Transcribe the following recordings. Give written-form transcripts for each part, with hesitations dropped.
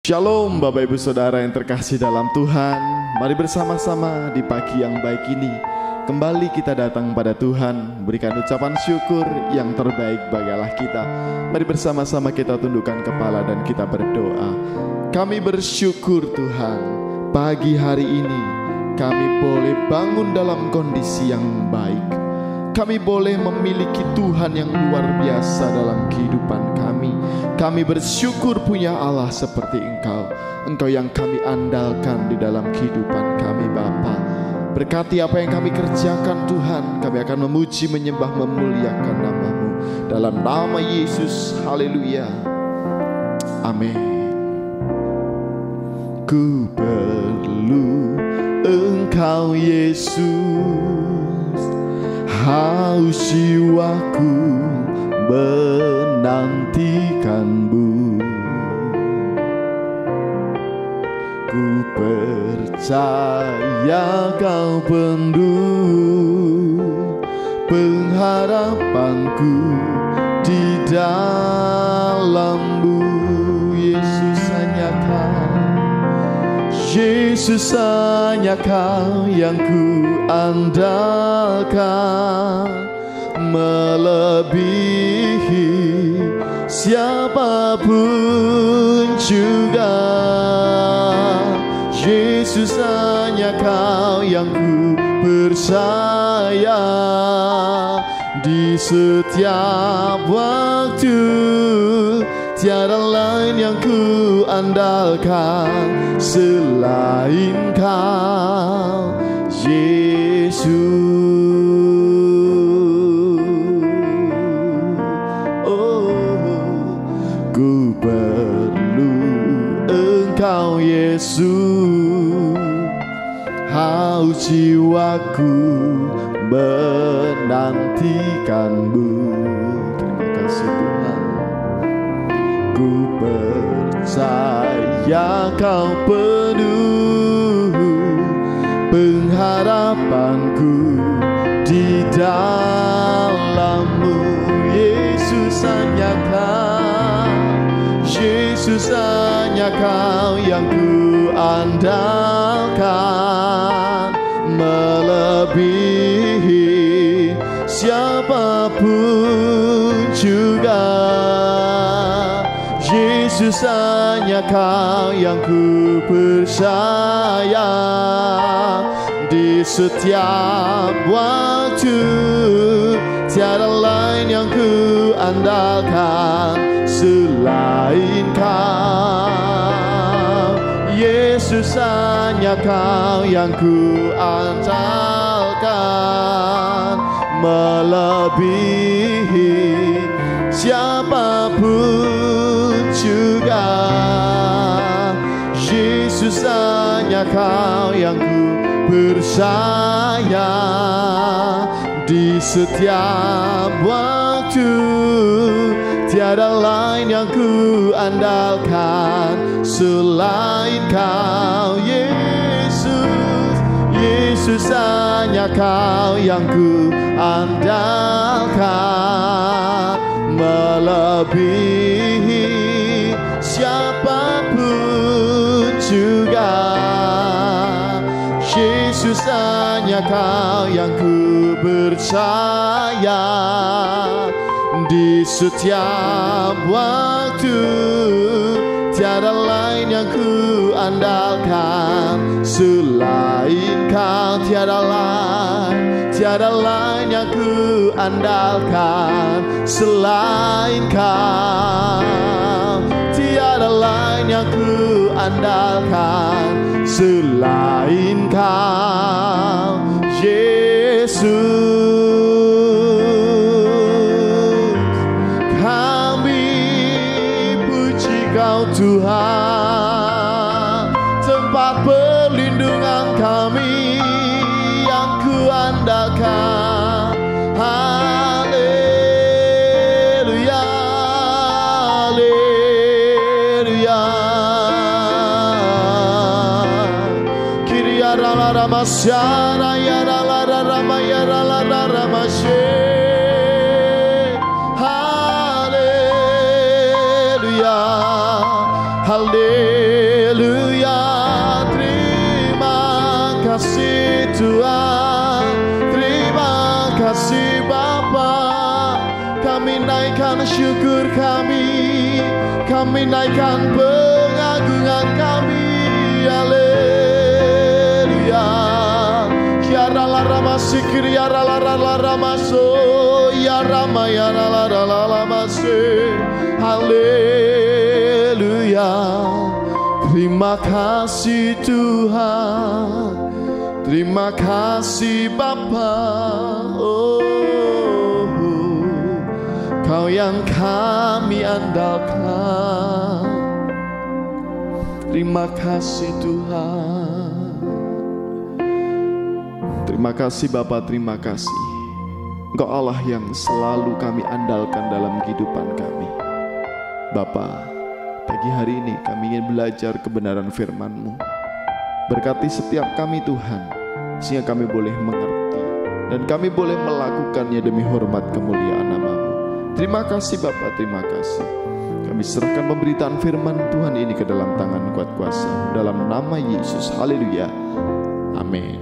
Shalom Bapak Ibu Saudara yang terkasih dalam Tuhan. Mari bersama-sama di pagi yang baik ini kembali kita datang pada Tuhan, berikan ucapan syukur yang terbaik bagi Allah kita. Mari bersama-sama kita tundukkan kepala dan kita berdoa. Kami bersyukur Tuhan, pagi hari ini kami boleh bangun dalam kondisi yang baik. Kami boleh memiliki Tuhan yang luar biasa dalam kehidupan kami. Kami bersyukur punya Allah seperti Engkau. Engkau yang kami andalkan di dalam kehidupan kami Bapa. Berkati apa yang kami kerjakan Tuhan. Kami akan memuji, menyembah, memuliakan nama-Mu. Dalam nama Yesus, haleluya. Amin. Ku perlu Engkau Yesus, haus jiwaku menantikan-Mu. Ku percaya Kau penuh pengharapanku di dalam-Mu. Yesus, hanya Kau, Yesus, hanya Kau yang ku andalkan, melebihi siapapun juga. Yesus, hanya Kau yang ku percaya. Di setiap waktu tiada lain yang ku andalkan selain Kau, Yesus. Ku perlu Engkau Yesus, haus jiwaku menantikan-Mu. Terima kasih Tuhan. Ku percaya Kau penuh pengharapanku di dalam-Mu. Yesus, hanya Kau, Yesus, hanya Kau yang ku andalkan, melebihi siapapun juga. Yesus, hanya Kau yang ku percaya. Di setiap waktu tiada lain yang ku andalkan selain Kau. Yesus, hanya Kau yang ku andalkan, melebihi siapapun juga. Yesus, hanya Kau yang ku percaya. Di setiap waktu tiada lain yang ku andalkan selain Kau. Yesus, Yesus, hanya Kau yang ku andalkan, melebihi siapapun juga. Yesus, hanya Kau yang ku percaya. Di setiap waktu tiada lain yang ku andalkan selain Kau. Tiada lain yang ku andalkan selain Kau. Tiada lain yang ku andalkan selain Kau, Yesus. Tuhan, tempat perlindungan kami yang ku andalkan. Haleluya, haleluya. Kiria rala ramasyara ya rala rama ya rala ramasye. Haleluya, haleluya. Haleluya. Terima kasih Tuhan, terima kasih Bapa. Kami naikkan syukur kami naikkan pengagungan kami. Haleluya. Kiara la rama sikir ya la rama so ya rama ya la rama se. Haleluya. Terima kasih Tuhan, terima kasih Bapa. Oh, Kau yang kami andalkan. Terima kasih Tuhan. Terima kasih Bapa, terima kasih. Engkau Allah yang selalu kami andalkan dalam kehidupan kami. Bapa, pagi hari ini kami ingin belajar kebenaran firman-Mu. Berkati setiap kami Tuhan, sehingga kami boleh mengerti dan kami boleh melakukannya demi hormat kemuliaan nama-Mu. Terima kasih Bapa, terima kasih. Kami serahkan pemberitaan firman Tuhan ini ke dalam tangan kuat kuasa, dalam nama Yesus. Haleluya. Amin.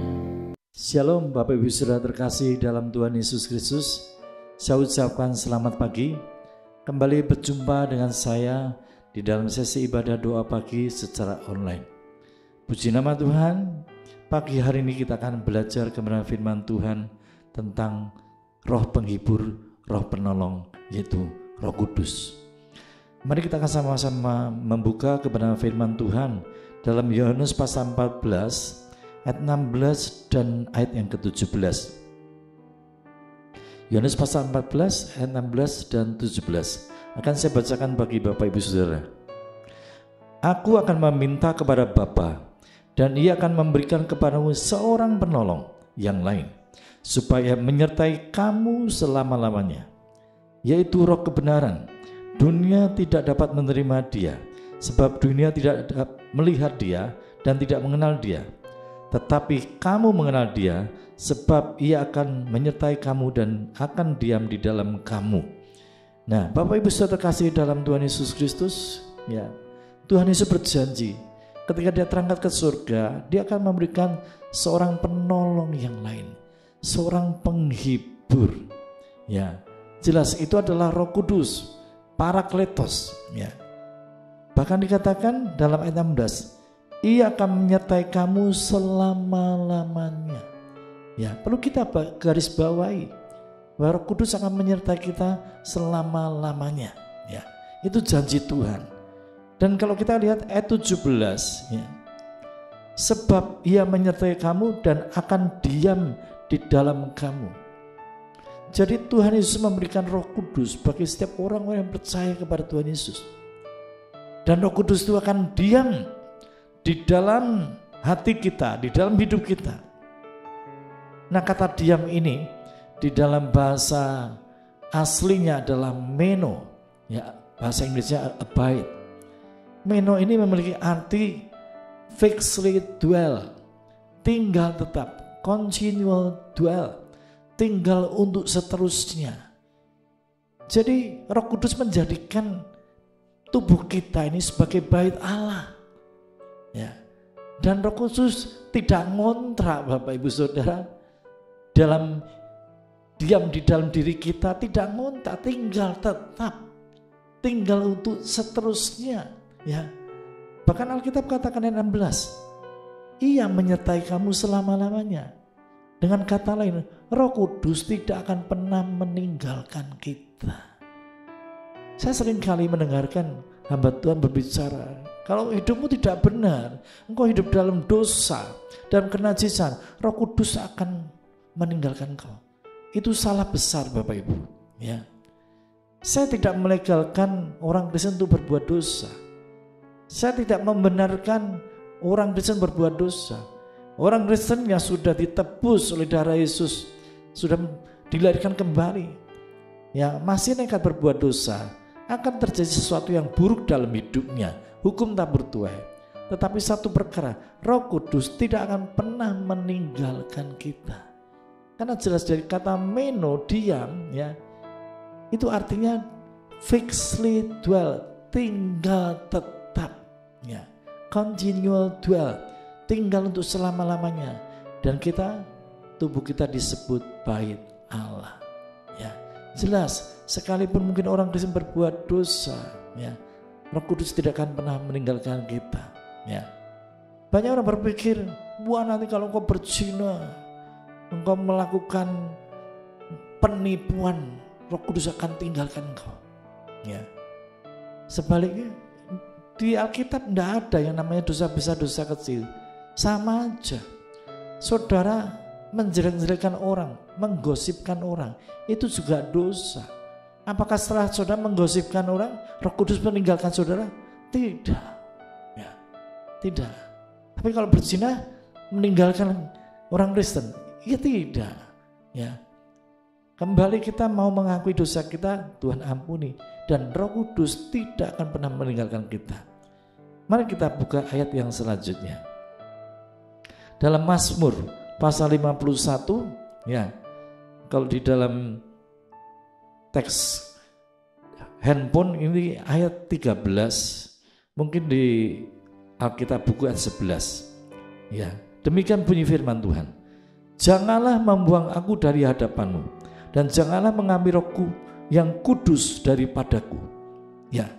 Shalom Bapak Ibu Saudara terkasih dalam Tuhan Yesus Kristus. Saya ucapkan selamat pagi. Kembali berjumpa dengan saya di dalam sesi ibadah doa pagi secara online. Puji nama Tuhan, pagi hari ini kita akan belajar kebenaran firman Tuhan tentang roh penghibur, roh penolong, yaitu Roh Kudus. Mari kita akan sama-sama membuka kebenaran firman Tuhan dalam Yohanes pasal 14 ayat 16 dan ayat yang ke-17. Yohanes pasal 14 ayat 16 dan 17 akan saya bacakan bagi Bapak Ibu Saudara. Aku akan meminta kepada Bapa, dan Ia akan memberikan kepadamu seorang penolong yang lain, supaya menyertai kamu selama-lamanya, yaitu Roh kebenaran. Dunia tidak dapat menerima Dia, sebab dunia tidak melihat Dia dan tidak mengenal Dia. Tetapi kamu mengenal Dia, sebab Ia akan menyertai kamu dan akan diam di dalam kamu. Nah, Bapak Ibu Saudara terkasih dalam Tuhan Yesus Kristus, ya, Tuhan Yesus berjanji ketika Dia terangkat ke surga, Dia akan memberikan seorang penolong yang lain, seorang penghibur. Ya, jelas itu adalah Roh Kudus, Parakletos. Ya, bahkan dikatakan dalam ayat 16, Ia akan menyertai kamu selama-lamanya. Ya, perlu kita garis bawahi bahwa Roh Kudus akan menyertai kita selama-lamanya. Ya, itu janji Tuhan. Dan kalau kita lihat ayat 17, ya, sebab Ia menyertai kamu dan akan diam di dalam kamu. Jadi Tuhan Yesus memberikan Roh Kudus bagi setiap orang yang percaya kepada Tuhan Yesus. Dan Roh Kudus itu akan diam di dalam hati kita, di dalam hidup kita. Nah, kata diam ini di dalam bahasa aslinya adalah meno, ya, bahasa Inggrisnya abide. Meno ini memiliki arti fixedly dwell, tinggal tetap, continual dwell, tinggal untuk seterusnya. Jadi Roh Kudus menjadikan tubuh kita ini sebagai bait Allah. Ya. Dan Roh Kudus tidak ngontrak Bapak Ibu Saudara, dalam diam di dalam diri kita, tidak ngontrak, tinggal tetap, tinggal untuk seterusnya. Ya, bahkan Alkitab katakan ayat 16, Ia menyertai kamu selama-lamanya. Dengan kata lain, Roh Kudus tidak akan pernah meninggalkan kita. Saya sering kali mendengarkan hamba Tuhan berbicara, kalau hidupmu tidak benar, engkau hidup dalam dosa, dalam kenajisan, Roh Kudus akan meninggalkan kau. Itu salah besar Bapak Ibu. Ya, saya tidak melegalkan orang Kristen untuk berbuat dosa. Saya tidak membenarkan orang Kristen berbuat dosa. Orang Kristen yang sudah ditebus oleh darah Yesus, sudah dilahirkan kembali, ya, masih nekat berbuat dosa, akan terjadi sesuatu yang buruk dalam hidupnya. Hukum tak bertuai. Tetapi satu perkara, Roh Kudus tidak akan pernah meninggalkan kita. Karena jelas dari kata meno, diam, ya, itu artinya fixedly dwell, tinggal tetap, ya, continual dwell, tinggal untuk selama-lamanya. Dan tubuh kita disebut bait Allah. Ya, jelas sekalipun mungkin orang Kristen berbuat dosa, ya, Roh Kudus tidak akan pernah meninggalkan kita. Ya, banyak orang berpikir, wah nanti kalau engkau berzina, engkau melakukan penipuan, Roh Kudus akan tinggalkan engkau. Ya, sebaliknya di Alkitab tidak ada yang namanya dosa besar, dosa kecil. Sama aja. Saudara menjelek-jelekan orang, menggosipkan orang, itu juga dosa. Apakah setelah saudara menggosipkan orang, Roh Kudus meninggalkan saudara? Tidak. Ya, tidak. Tapi kalau berzina meninggalkan orang Kristen, ya tidak. Ya. Kembali kita mau mengakui dosa kita, Tuhan ampuni, dan Roh Kudus tidak akan pernah meninggalkan kita. Mari kita buka ayat yang selanjutnya. Dalam Mazmur pasal 51, ya. Kalau di dalam teks handphone ini ayat 13, mungkin di Alkitab buku ayat 11. Ya, demikian bunyi firman Tuhan. Janganlah membuang aku dari hadapanmu, dan janganlah mengambil rohku yang kudus daripadaku. Ya.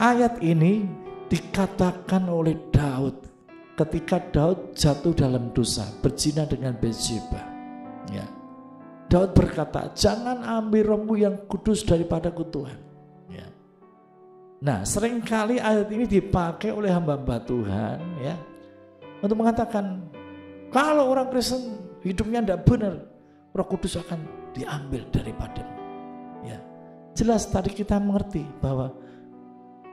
Ayat ini dikatakan oleh Daud ketika Daud jatuh dalam dosa, berzina dengan Bathsheba. Ya. Daud berkata, jangan ambil rohmu yang kudus daripadaku Tuhan. Ya. Nah, seringkali ayat ini dipakai oleh hamba-hamba Tuhan, ya, untuk mengatakan kalau orang Kristen hidupnya tidak benar, Roh Kudus akan diambil daripadamu. Ya. Jelas tadi kita mengerti bahwa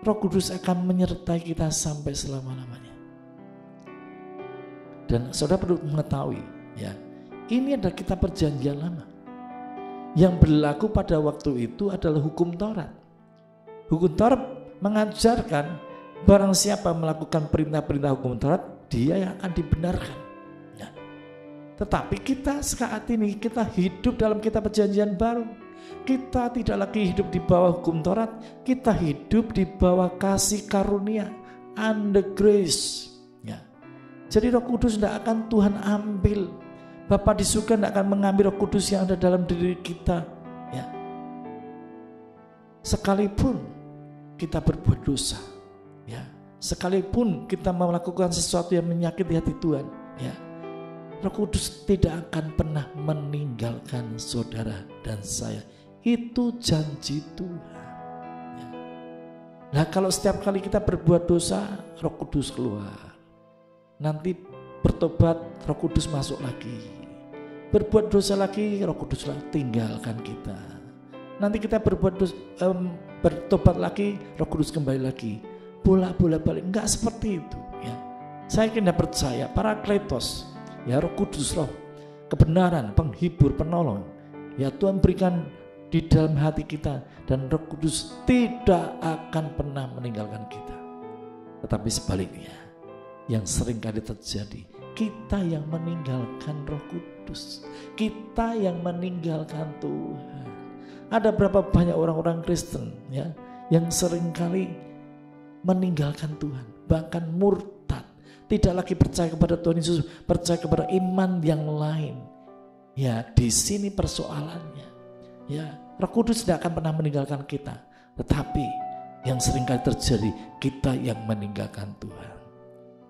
Roh Kudus akan menyertai kita sampai selama-lamanya. Dan saudara perlu mengetahui, ya, ini adalah kitab perjanjian lama. Yang berlaku pada waktu itu adalah hukum Taurat. Hukum Taurat mengajarkan barang siapa melakukan perintah-perintah hukum Taurat, dia yang akan dibenarkan. Nah, tetapi kita saat ini kita hidup dalam kitab perjanjian baru. Kita tidak lagi hidup di bawah hukum Taurat, kita hidup di bawah kasih karunia, under grace. Ya. Jadi Roh Kudus tidak akan Tuhan ambil. Bapa di surga tidak akan mengambil Roh Kudus yang ada dalam diri kita. Ya. Sekalipun kita berbuat dosa, ya, sekalipun kita melakukan sesuatu yang menyakiti hati Tuhan, ya, Roh Kudus tidak akan pernah meninggalkan saudara dan saya. Itu janji Tuhan. Ya. Nah, kalau setiap kali kita berbuat dosa, Roh Kudus keluar. Nanti bertobat, Roh Kudus masuk lagi. Berbuat dosa lagi, Roh Kudus tinggalkan kita. Nanti kita bertobat lagi, Roh Kudus kembali lagi. Bola-bola balik, enggak seperti itu. Ya. Saya tidak percaya, Parakletos, ya, Roh Kudus, Roh kebenaran, penghibur, penolong, ya, Tuhan berikan di dalam hati kita, dan Roh Kudus tidak akan pernah meninggalkan kita. Tetapi sebaliknya, yang sering kali terjadi, kita yang meninggalkan Roh Kudus, kita yang meninggalkan Tuhan. Ada berapa banyak orang-orang Kristen, ya, yang sering kali meninggalkan Tuhan, bahkan murtad, tidak lagi percaya kepada Tuhan Yesus, percaya kepada iman yang lain. Ya, di sini persoalannya. Ya, Roh Kudus tidak akan pernah meninggalkan kita, tetapi yang seringkali terjadi, kita yang meninggalkan Tuhan.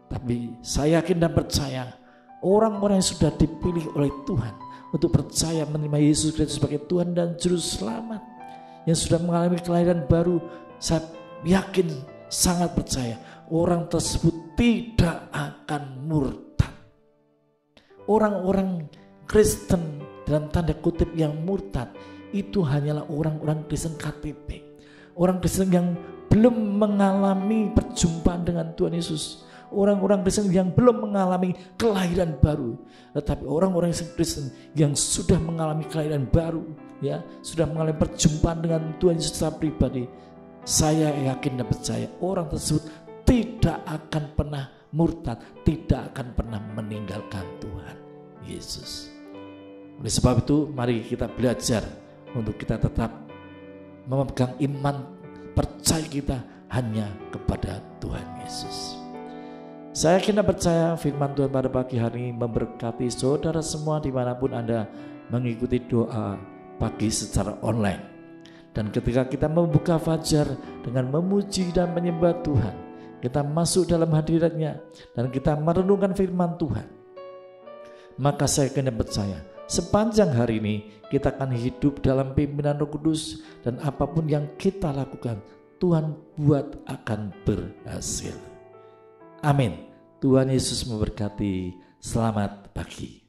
Tapi saya yakin dan percaya, orang-orang yang sudah dipilih oleh Tuhan untuk percaya menerima Yesus Kristus sebagai Tuhan dan Juru Selamat, yang sudah mengalami kelahiran baru, saya yakin, sangat percaya, orang tersebut tidak akan murtad. Orang-orang Kristen dalam tanda kutip yang murtad itu hanyalah orang-orang Kristen KTP, orang Kristen yang belum mengalami perjumpaan dengan Tuhan Yesus, orang-orang Kristen yang belum mengalami kelahiran baru. Tetapi orang-orang Kristen yang sudah mengalami kelahiran baru, ya, sudah mengalami perjumpaan dengan Tuhan Yesus secara pribadi, saya yakin dan percaya orang tersebut tidak akan pernah murtad, tidak akan pernah meninggalkan Tuhan Yesus. Oleh sebab itu, mari kita belajar untuk kita tetap memegang iman percaya kita hanya kepada Tuhan Yesus. Saya yakin dan percaya firman Tuhan pada pagi hari ini memberkati saudara semua dimanapun Anda mengikuti doa pagi secara online. Dan ketika kita membuka fajar dengan memuji dan menyembah Tuhan, kita masuk dalam hadirat-Nya dan kita merenungkan firman Tuhan, maka saya yakin dan percaya sepanjang hari ini kita akan hidup dalam pimpinan Roh Kudus, dan apapun yang kita lakukan Tuhan buat akan berhasil. Amin. Tuhan Yesus memberkati. Selamat pagi.